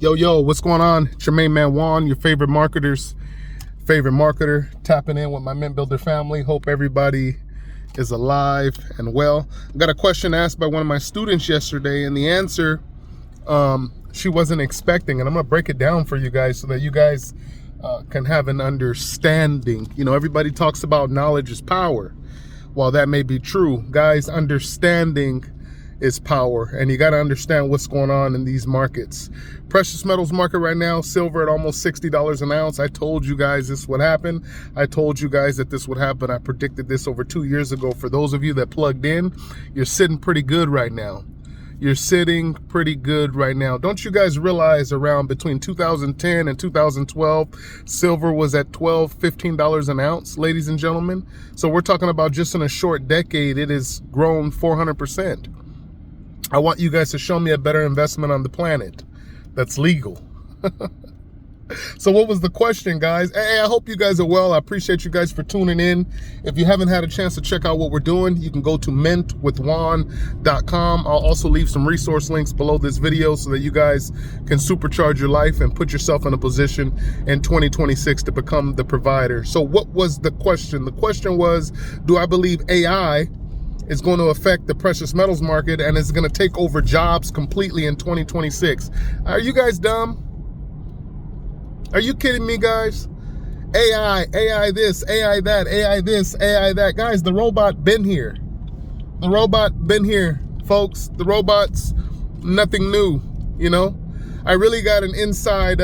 Yo, what's going on? It's your main man Juan, your favorite marketer's favorite marketer, tapping in with my Mint Builder family. Hope everybody is alive and well. I got a question asked by one of my students yesterday, and the answer she wasn't expecting, and I'm gonna break it down for you guys so that you guys can have an understanding. You know, everybody talks about knowledge is power. While that may be true, guys, understanding is power, and you got to understand what's going on in these markets. Precious metals market right now, silver at almost $60 an ounce. I told you guys this would happen. I told you guys that this would happen. I predicted this over 2 years ago. For those of you that plugged in, you're sitting pretty good right now. You're sitting pretty good right now. Don't you guys realize around between 2010 and 2012, silver was at $12, $15 an ounce, ladies and gentlemen? So we're talking about just in a short decade, it has grown 400%. I want you guys to show me a better investment on the planet that's legal. So what was the question, guys? Hey, I hope you guys are well. I appreciate you guys for tuning in. If you haven't had a chance to check out what we're doing, you can go to mintwithjuan.com. I'll also leave some resource links below this video so that you guys can supercharge your life and put yourself in a position in 2026 to become the provider. So what was the question? The question was, do I believe AI is going to affect the precious metals market and is going to take over jobs completely in 2026. Are you guys dumb? Are you kidding me, guys? AI this, AI that, AI this, AI that. Guys, the robot been here. The robot been here, folks. The robot's nothing new, you know? I really got an inside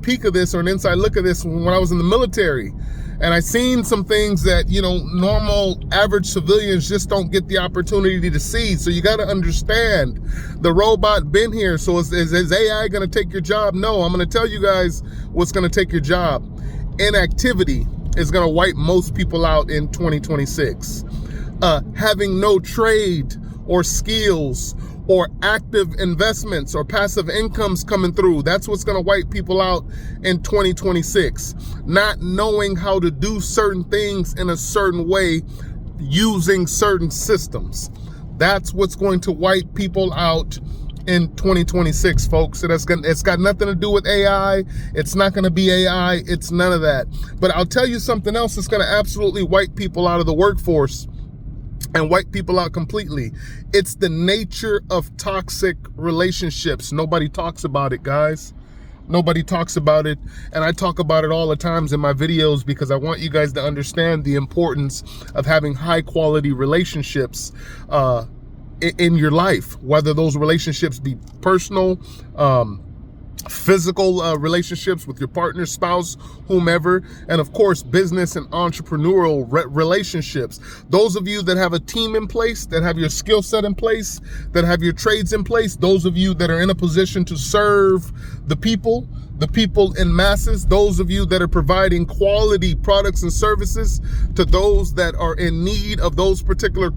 peek of this, or an inside look of this when I was in the military. And I seen some things that, you know, normal average civilians just don't get the opportunity to see. So you got to understand, the robot been here. So is AI going to take your job? No, I'm going to tell you guys what's going to take your job. Inactivity is going to wipe most people out in 2026. Having no trade or skills or active investments or passive incomes coming through, that's what's going to wipe people out in 2026. Not knowing how to do certain things in a certain way using certain systems. That's what's going to wipe people out in 2026, folks. So it's got nothing to do with AI. It's not going to be AI. It's none of that. But I'll tell you something else that's going to absolutely wipe people out of the workforce and wipe people out completely. It's the nature of toxic relationships. Nobody talks about it, guys. Nobody talks about it. And I talk about it all the times in my videos because I want you guys to understand the importance of having high quality relationships in your life, whether those relationships be personal, physical relationships with your partner, spouse, whomever, and of course business and entrepreneurial relationships. Those of you that have a team in place, that have your skill set in place, that have your trades in place, those of you that are in a position to serve the people in masses, those of you that are providing quality products and services to those that are in need of those particular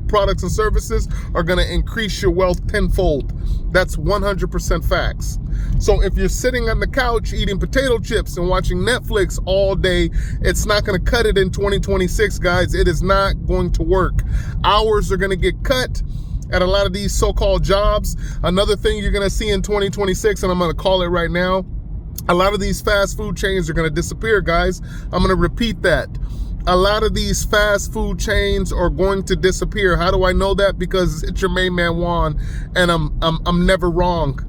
products and services, are going to increase your wealth tenfold. That's 100% facts. So if you're sitting on the couch eating potato chips and watching Netflix all day, it's not going to cut it in 2026, guys. It is not going to work. Hours are going to get cut at a lot of these so-called jobs. Another thing you're going to see in 2026, and I'm going to call it right now, a lot of these fast food chains are going to disappear, guys. I'm going to repeat that. A lot of these fast food chains are going to disappear. How do I know that? Because it's your main man Juan, and I'm never wrong.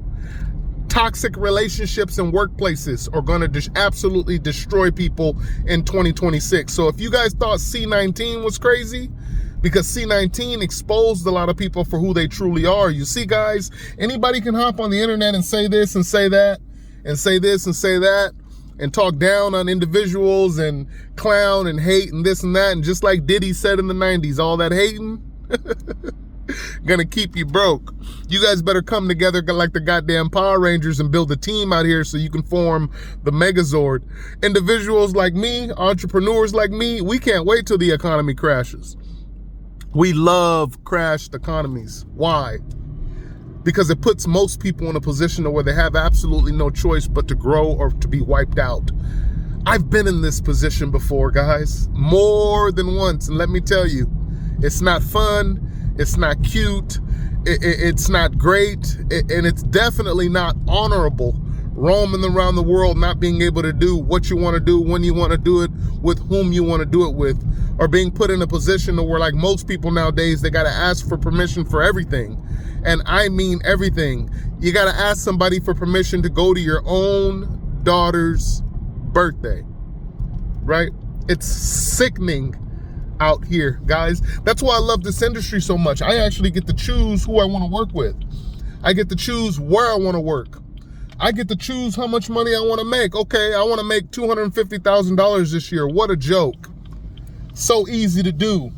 Toxic relationships in workplaces are going to absolutely destroy people in 2026. So if you guys thought C19 was crazy, because C19 exposed a lot of people for who they truly are. You see, guys, anybody can hop on the internet and say this and say that, and say this and say that, and talk down on individuals and clown and hate and this and that. And just like Diddy said in the 90s, all that hating gonna keep you broke. You guys better come together like the goddamn Power Rangers and build a team out here so you can form the Megazord. Individuals like me, entrepreneurs like me, we can't wait till the economy crashes. We love crashed economies. Why? Because it puts most people in a position where they have absolutely no choice but to grow or to be wiped out. I've been in this position before, guys, more than once. And let me tell you, it's not fun. It's not cute. It's not great. And it's definitely not honorable roaming around the world, not being able to do what you want to do, when you want to do it, with whom you want to do it with, or being put in a position where, like most people nowadays, they got to ask for permission for everything. And I mean everything. You got to ask somebody for permission to go to your own daughter's birthday, right? It's sickening out here, guys. That's why I love this industry so much. I actually get to choose who I want to work with. I get to choose where I want to work. I get to choose how much money I want to make. Okay, I want to make $250,000 this year. What a joke. So easy to do.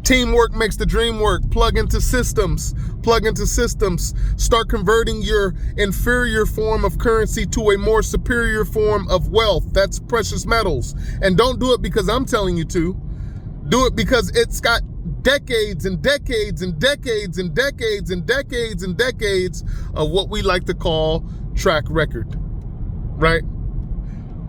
Teamwork makes the dream work. Plug into systems. Plug into systems. Start converting your inferior form of currency to a more superior form of wealth. That's precious metals. And don't do it because I'm telling you to. Do it because it's got decades and decades and decades and decades and decades and decades of what we like to call track record, right?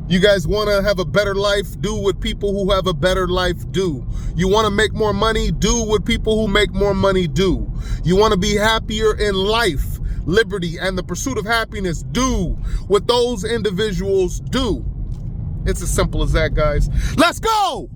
You guys want to have a better life? Do what people who have a better life do. You want to make more money? Do what people who make more money do. You want to be happier in life, liberty, and the pursuit of happiness? Do what those individuals do. It's as simple as that, guys. Let's go!